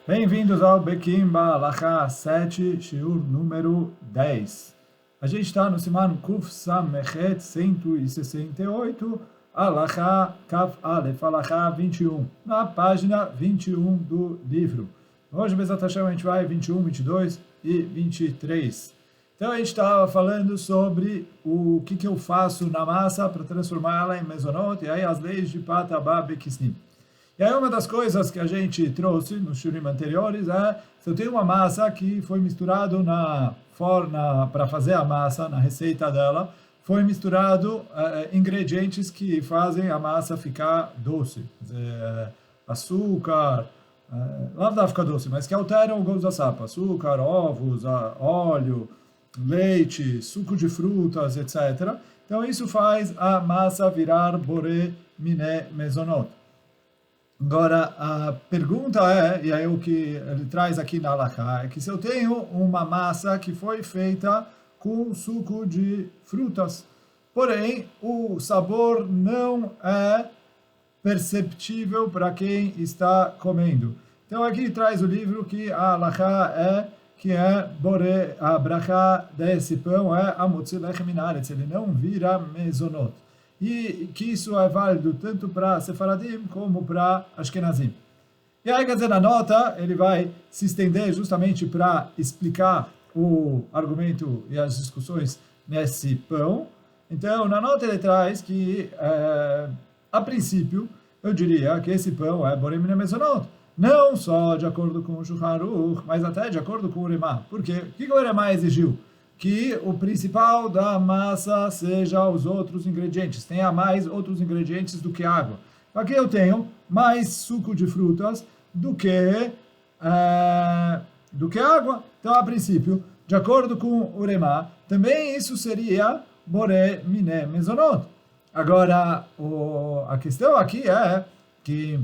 Bem-vindos ao Bekimba Alachá 7, Shiur número 10. A gente está no Siman Kuf Samechet 168, Alachá Kaf Alef, Alachá 21, na página 21 do livro. Hoje, Bezat Hashem, a gente vai 21, 22 e 23. Então, a gente estava falando sobre o que eu faço na massa para transformar ela em mezonot, e aí as leis de Patabá Bekisnim. E aí uma das coisas que a gente trouxe nos shurim anteriores é, se eu tenho uma massa que foi misturado na forma para fazer a massa, na receita dela, foi misturado ingredientes que fazem a massa ficar doce, quer dizer, açúcar, lá não dá ficar doce, mas que alteram o gosto da sapa, açúcar, ovos, óleo, leite, suco de frutas, etc. Então isso faz a massa virar boré miné mezonot. Agora, a pergunta é, e aí o que ele traz aqui na Halakha, é que se eu tenho uma massa que foi feita com suco de frutas, porém o sabor não é perceptível para quem está comendo. Então aqui traz o livro que a Halakha boré, a brachá desse pão é amotzi lechem min haaretz, ele não vira mezonot. E que isso é válido tanto para Sefaradim como para Ashkenazim. E aí, quer dizer, na nota, ele vai se estender justamente para explicar o argumento e as discussões nesse pão. Então, na nota ele traz que, a princípio, eu diria que esse pão é Borei Miné Mezonot. Não só de acordo com o Shulchan Aruch, mas até de acordo com o Uremá. Por quê? O que o Uremá exigiu? Que o principal da massa seja os outros ingredientes, tenha mais outros ingredientes do que água. Aqui eu tenho mais suco de frutas do que água. Então, a princípio, de acordo com o Uremá, também isso seria boré miné mezonot. Agora, a questão aqui é que,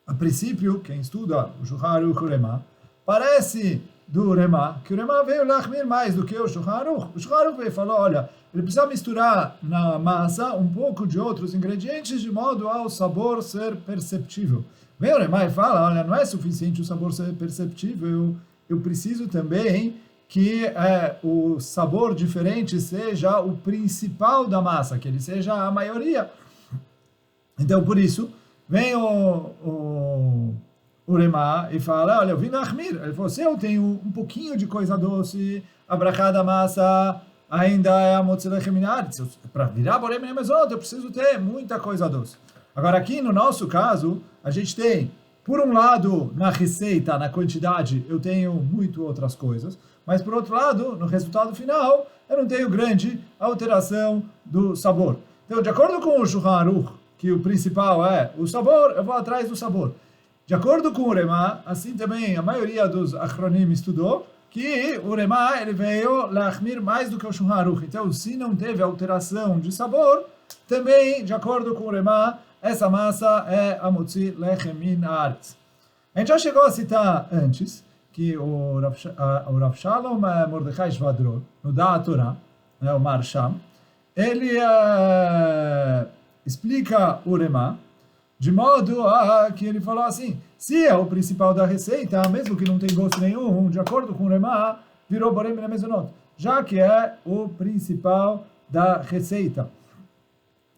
a princípio, quem estuda o Shulchan Aruch e o Uremá, parece do Uremá, que o Uremá veio lachmir mais do que o Shulchan Aruch. O Shulchan Aruch veio e falou, olha, ele precisa misturar na massa um pouco de outros ingredientes de modo ao sabor ser perceptível. Vem o Uremá e fala, olha, não é suficiente o sabor ser perceptível, eu preciso também que o sabor diferente seja o principal da massa, que ele seja a maioria. Então, por isso, vem o Uremá e fala, olha, eu vim na Ahmir. Ele falou, se eu tenho um pouquinho de coisa doce, a brachá da massa ainda é a motzi lechem min haaretz. Para virar boré miné mezonot, eu preciso ter muita coisa doce. Agora, aqui no nosso caso, a gente tem, por um lado, na receita, na quantidade, eu tenho muito outras coisas, mas por outro lado, no resultado final, eu não tenho grande alteração do sabor. Então, de acordo com o Shulchan Aruch, que o principal é o sabor, eu vou atrás do sabor. De acordo com o Uremá, assim também a maioria dos Achronim estudou, que o Uremá ele veio lachmir mais do que o Shulchan Aruch. Então, se não teve alteração de sabor, também, de acordo com o Uremá, essa massa é a motzi lechem min haaretz. A gente já chegou a citar antes que o Rav Shalom Mordechai Shvadron, no Da'at Torah, o Marsham, ele explica o Uremá, de modo que ele falou assim, se é o principal da receita, mesmo que não tem gosto nenhum, de acordo com o Uremá, virou boré miné mezonot, já que é o principal da receita.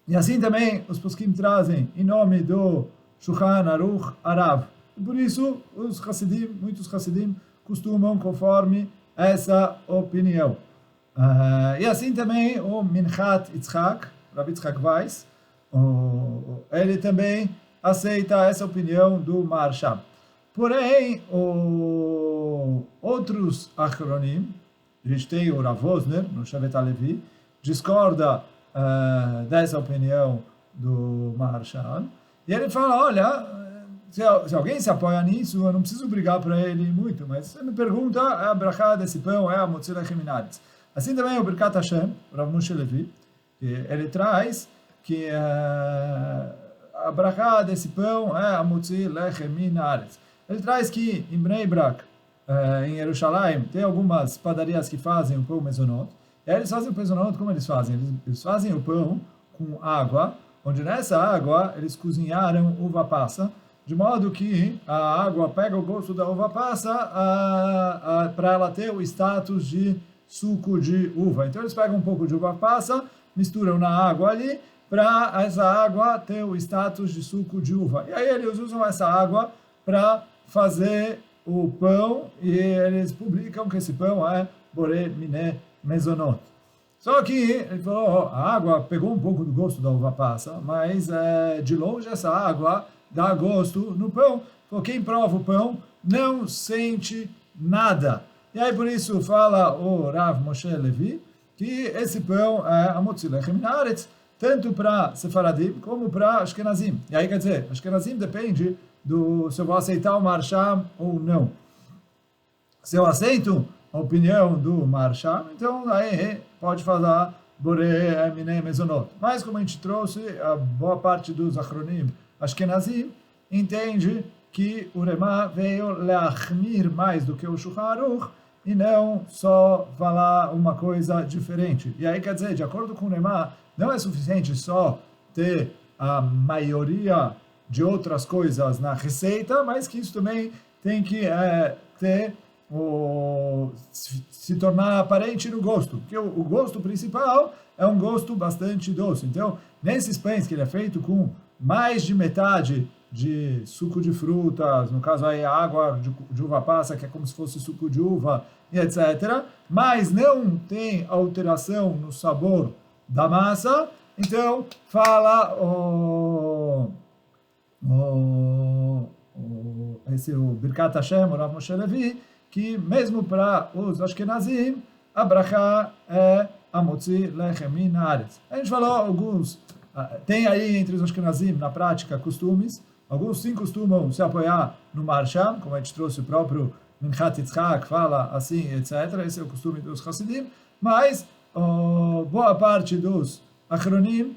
E assim também os poskim trazem em nome do Shulchan Aruch Arav. E por isso, muitos Hassidim costumam conforme essa opinião. E assim também o Minchat Yitzhak, Rav Yitzhak Weiss, ele também aceita essa opinião do Marsham. Porém, outros Achronim, a gente tem o Rav Wosner, no Shevet HaLevi, discorda dessa opinião do Marsham, e ele fala, olha, se alguém se apoia nisso, eu não preciso brigar para ele muito, mas você me pergunta, a brachá desse pão é a motzi lechem min haaretz. Assim também o Birkat Hashem, o Rav Moshe Levi, ele traz que a brachá desse pão é a motzi lechem min haaretz. Ele traz que em Bnei Brak, em Jerusalém, tem algumas padarias que fazem o pão mezonot, e aí eles fazem o pão mezonot como eles fazem? Eles fazem o pão com água, onde nessa água eles cozinharam uva passa, de modo que a água pega o gosto da uva passa para ela ter o status de suco de uva. Então eles pegam um pouco de uva passa, misturam na água ali, para essa água ter o status de suco de uva. E aí eles usam essa água para fazer o pão, e eles publicam que esse pão é boré miné mezonot. Só que ele falou, a água pegou um pouco do gosto da uva passa, mas de longe essa água dá gosto no pão. Falou, quem prova o pão não sente nada. E aí por isso fala o Rav Moshe Levi que esse pão é Hamotzi Lechem Haaretz, tanto para Sefaradim como para Ashkenazim. E aí quer dizer, Ashkenazim depende se eu vou aceitar o Marsham ou não. Se eu aceito a opinião do Marsham, então aí pode falar Boré Miné Mezonot. Mas como a gente trouxe, a boa parte dos Achronim Ashkenazim entende que o Remá veio leachmir mais do que o Shulchan Aruch e não só falar uma coisa diferente. E aí quer dizer, de acordo com o Remá, não é suficiente só ter a maioria de outras coisas na receita, mas que isso também tem que se tornar aparente no gosto, porque o gosto principal é um gosto bastante doce. Então, nesses pães que ele é feito com mais de metade de suco de frutas, no caso aí água de uva passa, que é como se fosse suco de uva, e etc., mas não tem alteração no sabor da massa, então fala o Birkat Hashem, o Rav Moshe Levi, que mesmo para os Ashkenazim, a brachá é Hamotzi Lechem Min Haaretz. A gente falou alguns, tem aí entre os Ashkenazim, na prática, costumes, alguns sim costumam se apoiar no Marsham, como a gente trouxe o próprio Minchat Yitzhak, fala assim, etc. Esse é o costume dos Hassidim, mas boa parte dos Achronim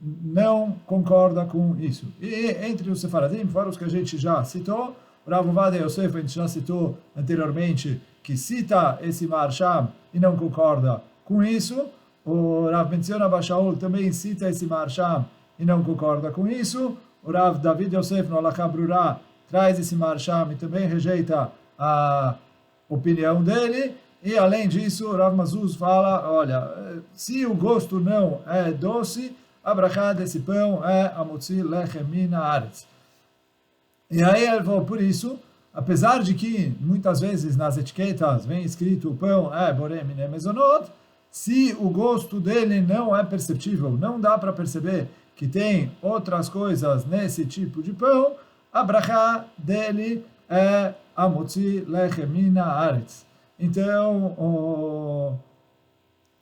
não concorda com isso. E entre os Sefaradim, fora os que a gente já citou, o Rav Ovadia Yosef, a gente já citou anteriormente, que cita esse Marsham e não concorda com isso. O Rav Benzion Abba Shaul também cita esse Marsham e não concorda com isso. O Rav David Yosef no Halakha Brura traz esse Marsham e também rejeita a opinião dele. E além disso, o Rav Mazuz fala, olha, se o gosto não é doce, a brachá desse pão é Hamotzi Lechem Min Haaretz. E aí ele falou, por isso, apesar de que muitas vezes nas etiquetas vem escrito o pão é Boré Miné Mezonot, se o gosto dele não é perceptível, não dá para perceber que tem outras coisas nesse tipo de pão, a brachá dele é Hamotzi Lechem Min Haaretz. Então,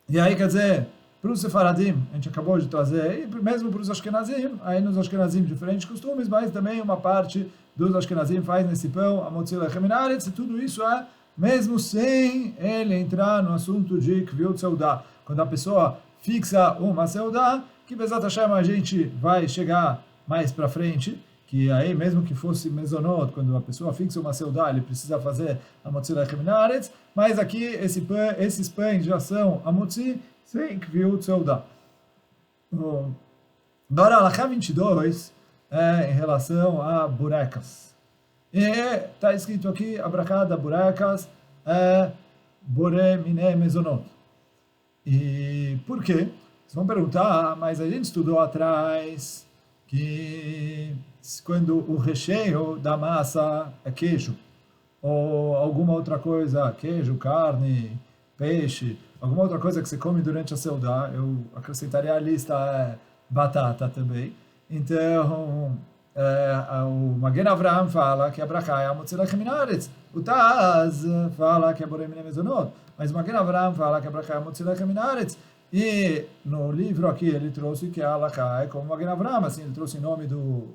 e aí quer dizer, para os Sefaradim, a gente acabou de trazer, e mesmo para os Ashkenazim, aí nos Ashkenazim diferentes costumes, mas também uma parte dos Ashkenazim faz nesse pão, Hamotzi Lechem Min Haaretz, e tudo isso é mesmo sem ele entrar no assunto de Kviut Seudá. Quando a pessoa fixa uma Seudá, que Bezat Hashem a gente vai chegar mais para frente, que aí mesmo que fosse Mezonot, quando a pessoa fixa uma Seudá, ele precisa fazer Hamotzi Lechem Min Haaretz, mas aqui esses pães já são Hamotzi sem Kviut Seudá. Agora, a Halakha 22 é em relação a burecas. E está escrito aqui, a brachá da burecas é Boré Miné Mezonot. E por quê? Vocês vão perguntar, mas a gente estudou atrás que quando o recheio da massa é queijo, ou alguma outra coisa, queijo, carne, peixe, alguma outra coisa que você come durante a Seudá, eu acrescentaria a lista batata também. Então, o Magen Avraham fala que a brachá é Hamotzi Lechem Min Haaretz. O Taz fala que é Boré Miné Mezonot. Mas o Magen Avraham fala que a brachá é Hamotzi Lechem Min Haaretz. E no livro aqui ele trouxe que a Halakha é como o Magen Avraham, assim, ele trouxe em nome do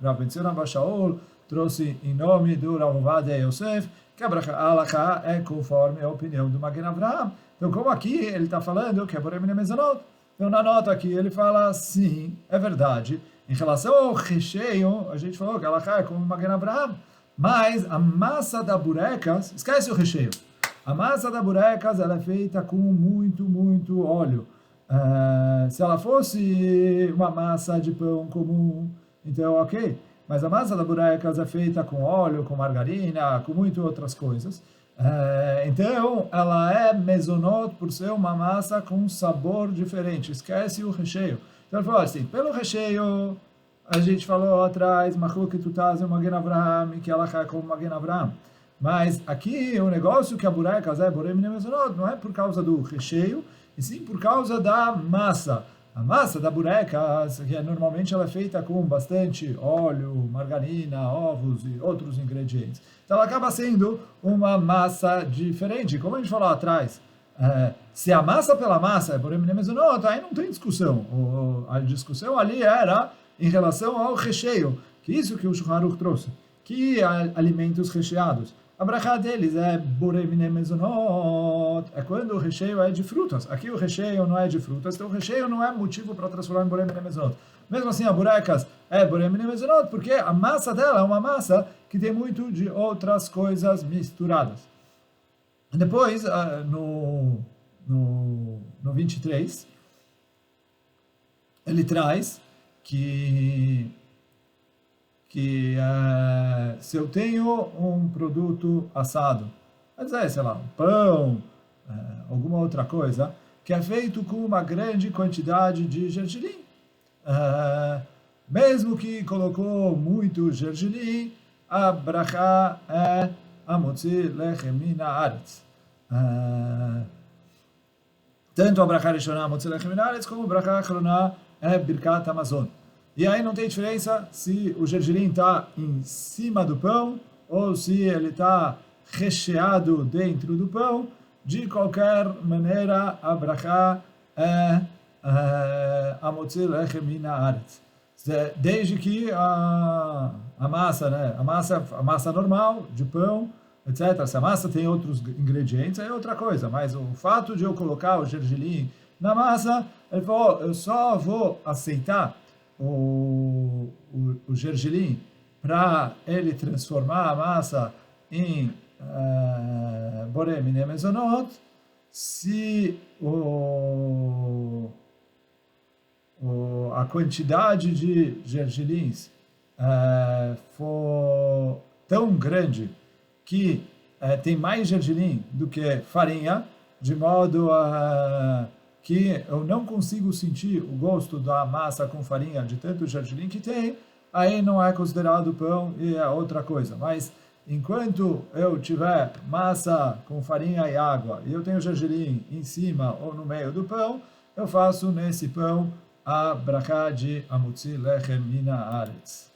Rav Benzion Abba Shaul, trouxe em nome do Rav Ovadia Yosef, que a Halakha é conforme a opinião do Magen Avraham. Então, como aqui ele está falando que é Boré Miné Mezonot, então na nota aqui ele fala, sim, é verdade. Em relação ao recheio, a gente falou que a Halakha é como o Magen Avraham, mas a massa da burecas, esquece o recheio. A massa da burecas ela é feita com muito, muito óleo. Se ela fosse uma massa de pão comum, então ok. mas a massa da burecas é feita com óleo, com margarina, com muitas outras coisas. Então, ela é mezonot por ser uma massa com um sabor diferente. Esquece o recheio. Então, ele falou assim, pelo recheio, a gente falou atrás, Machlok Tutaz e Magen Avraham, que ela é como Magen Avraham. Mas aqui, o negócio que a burecas é borei mine mezonot, não é por causa do recheio, e sim por causa da massa. A massa da burecas, que normalmente ela é feita com bastante óleo, margarina, ovos e outros ingredientes. Então ela acaba sendo uma massa diferente. Como a gente falou atrás, se a massa pela massa é borei mine mezonot, aí não tem discussão. A discussão ali era em relação ao recheio, que isso que o Shulchan Aruch trouxe, que alimentos recheados. A brachá deles é borei mine mezonot, é quando o recheio é de frutas. Aqui o recheio não é de frutas, então o recheio não é motivo para transformar em borei mine mezonot. Mesmo assim, a burecas é borei mine mezonot, porque a massa dela é uma massa que tem muito de outras coisas misturadas. Depois, no 23, ele traz que se eu tenho um produto assado, quer dizer, sei lá, um pão, alguma outra coisa, que é feito com uma grande quantidade de gergelim, mesmo que colocou muito gergelim, a brachá é amotzi lechem min haaretz. Tanto a brachá rishoná amotzi lechem min haaretz, como a brachá achroná é birkat hamazon. E aí não tem diferença se o gergelim está em cima do pão ou se ele está recheado dentro do pão. De qualquer maneira, a brachá é amotzi lechem min haaretz. Desde que a massa, né, a massa normal de pão, etc. Se a massa tem outros ingredientes, é outra coisa. Mas o fato de eu colocar o gergelim na massa, ele falou, eu só vou aceitar o gergelim para ele transformar a massa em borei mine mezonot, se a quantidade de gergelins for tão grande que tem mais gergelim do que farinha, de modo que eu não consigo sentir o gosto da massa com farinha de tanto gergelim que tem, aí não é considerado pão e é outra coisa. Mas enquanto eu tiver massa com farinha e água e eu tenho gergelim em cima ou no meio do pão, eu faço nesse pão a brachá de amotzi lechem min haaretz.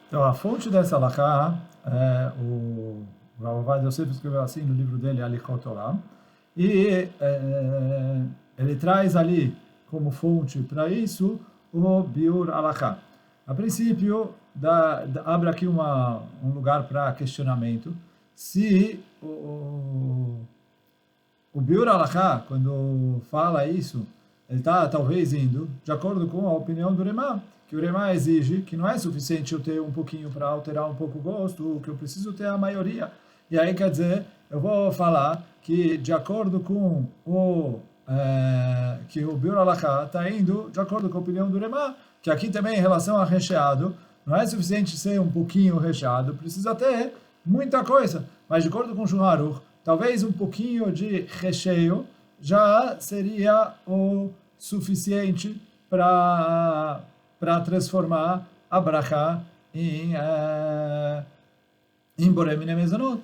Então, a fonte dessa halachá o Rav Ovadia Yosef escreveu assim no livro dele, Alichot Torah, e ele traz ali como fonte para isso o Biur Halachá. A princípio, abre aqui um lugar para questionamento, se o Biur Halachá, quando fala isso, ele está talvez indo de acordo com a opinião do Remá, que o Remá exige que não é suficiente eu ter um pouquinho para alterar um pouco o gosto, que eu preciso ter a maioria. E aí, quer dizer, eu vou falar que de acordo com que o Biur Halachá está indo de acordo com a opinião do Remá, que aqui também em relação a recheado, não é suficiente ser um pouquinho recheado, precisa ter muita coisa. Mas de acordo com o Shulchan Aruch, talvez um pouquinho de recheio já seria o suficiente para transformar a brachá em borei mine mezonot.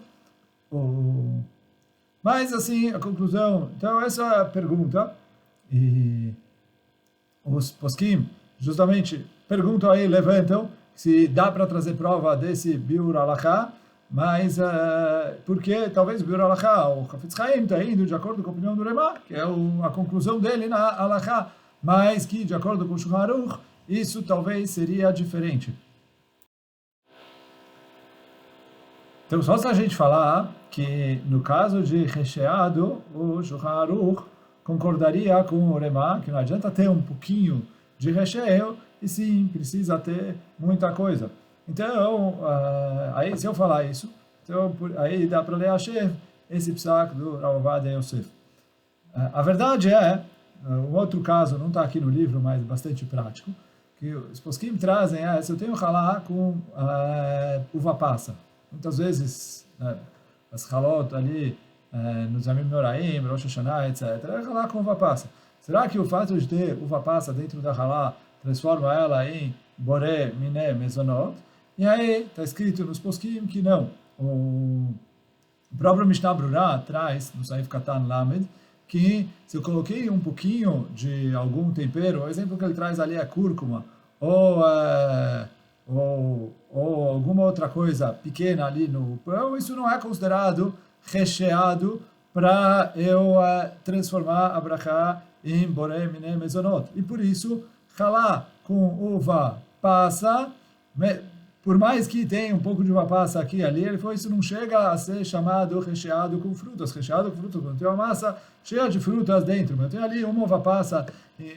Mas assim, a conclusão, então essa é a pergunta, e os poskim justamente perguntam aí, levantam, se dá para trazer prova desse Biur Halachá, mas porque talvez o Biur Halachá, o Chafetz Chaim está indo de acordo com a opinião do Remá, que é a conclusão dele na Halachá, mas que de acordo com o Shulchan Aruch, isso talvez seria diferente. Então, só se a gente falar que no caso de recheado, o Shulchan Aruch concordaria com o Remá, que não adianta ter um pouquinho de recheio, e sim, precisa ter muita coisa. Então, aí se eu falar isso, então, aí dá para ler esse psak do Rav Ovadia Yosef. A verdade é um outro caso, não está aqui no livro, mas bastante prático, que os poskim trazem, se eu tenho halá com uva passa, muitas vezes, as halot ali, nos Yamim Noraim, Rosh Hashanah, etc., é halá com uva passa. Será que o fato de ter uva passa dentro da halá transforma ela em boré, miné, mezonot? E aí está escrito nos poskim que não. O próprio Mishnah Brurah traz, no Saif Katan Lamed, que se eu coloquei um pouquinho de algum tempero, o exemplo que ele traz ali é cúrcuma, ou alguma outra coisa pequena ali no pão, isso não é considerado recheado para eu transformar a brachá em boré, miné, mezonot. E por isso, halá com uva passa, por mais que tenha um pouco de uva passa aqui e ali, isso não chega a ser chamado recheado com frutas. Recheado com frutas, quando tem uma massa cheia de frutas dentro, mas tem ali uma uva passa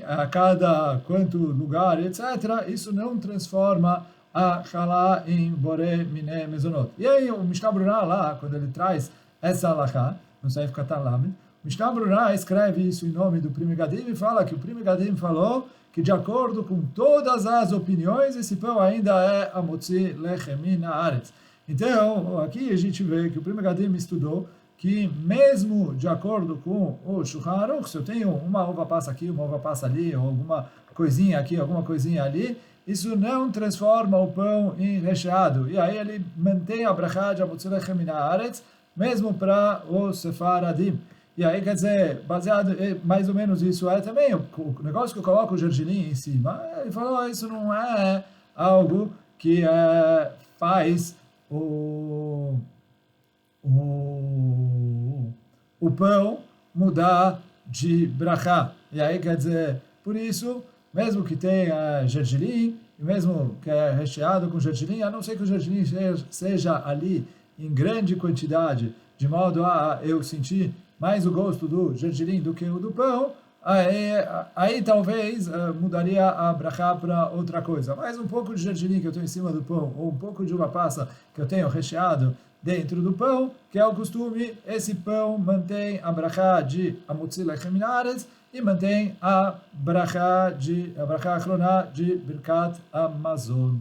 a cada quanto lugar, etc. Isso não transforma a halá em boré, miné, mezonot. E aí o Mishnah Brurah lá, quando ele traz essa halachá, no Saif Katan Lamed, o Mishnah Brurah escreve isso em nome do Pri Megadim e fala que o Pri Megadim falou que de acordo com todas as opiniões, esse pão ainda é amotzi lechem haaretz. Então, aqui a gente vê que o Pri Megadim estudou que mesmo de acordo com o Shulchan Aruch, se eu tenho uma uva passa aqui, uma uva passa ali, ou alguma coisinha aqui, alguma coisinha ali, isso não transforma o pão em recheado. E aí ele mantém a brachá de amotzi lechem haaretz, mesmo para os sefaradim. E aí, quer dizer, baseado, mais ou menos isso é também, o negócio que eu coloco o gergelim em cima, ele falou, isso não é algo que faz o pão mudar de brachá. E aí, quer dizer, por isso, mesmo que tenha gergelim, e mesmo que é recheado com gergelim, a não ser que o gergelim seja ali em grande quantidade, de modo a eu sentir mais o gosto do gergelim do que o do pão, aí talvez mudaria a brachá para outra coisa. Mas um pouco de gergelim que eu tenho em cima do pão, ou um pouco de uva passa que eu tenho recheado dentro do pão, que é o costume, esse pão mantém a brachá de amotzi lechem haaretz e mantém a brachá achroná de Birkat Hamazon.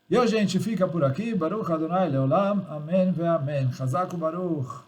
E hoje a gente fica por aqui. Baruch Adonai Leolam. Amém ve amém. Chazak u'baruch.